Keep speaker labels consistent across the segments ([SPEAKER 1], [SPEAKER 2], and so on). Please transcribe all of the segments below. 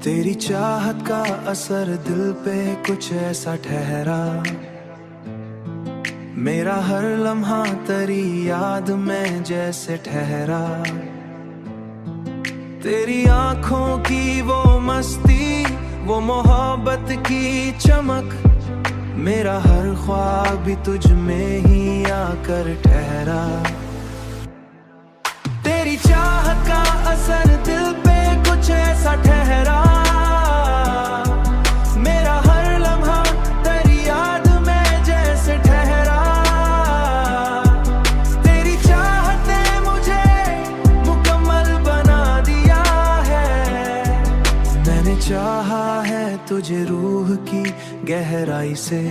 [SPEAKER 1] तेरी चाहत का असर दिल पे कुछ ऐसा ठहरा, मेरा हर लम्हा तेरी याद में जैसे ठहरा। तेरी आंखों की वो मस्ती, वो मोहब्बत की चमक, मेरा हर ख्वाब भी तुझ में ही आकर ठहरा। तेरी चाहत का असर दिल पे कुछ ऐसा ठहरा, मेरा हर लम्हा तेरी याद में जैसे ठहरा। तेरी चाहत ने मुझे मुकम्मल बना दिया है, मैंने चाहा है तुझे रूह की गहराई से,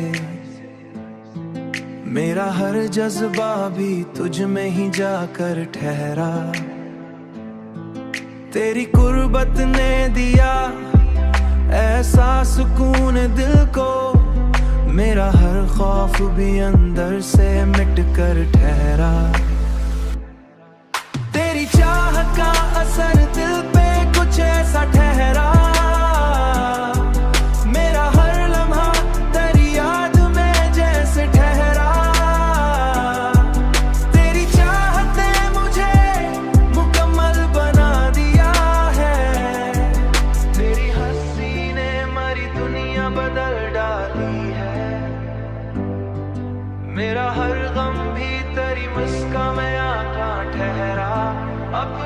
[SPEAKER 1] मेरा हर जज्बा भी तुझ में ही जाकर ठहरा। तेरी कुर्बत ने दिया ऐसा सुकून दिल को, मेरा हर खौफ भी अंदर से मिट कर ठहरा। तेरी चाहत का असर दिल पे कुछ ऐसा ठहरा, मेरा हर लम्हा तेरी याद में जैसे ठहरा। तेरी चाहत ने मुझे मुकम्मल बना दिया है, तेरी हंसी ने मरी दुनिया बदल डाली है। मेरा हर गम भी तेरी मुस्कान में आकर ठहरा। अब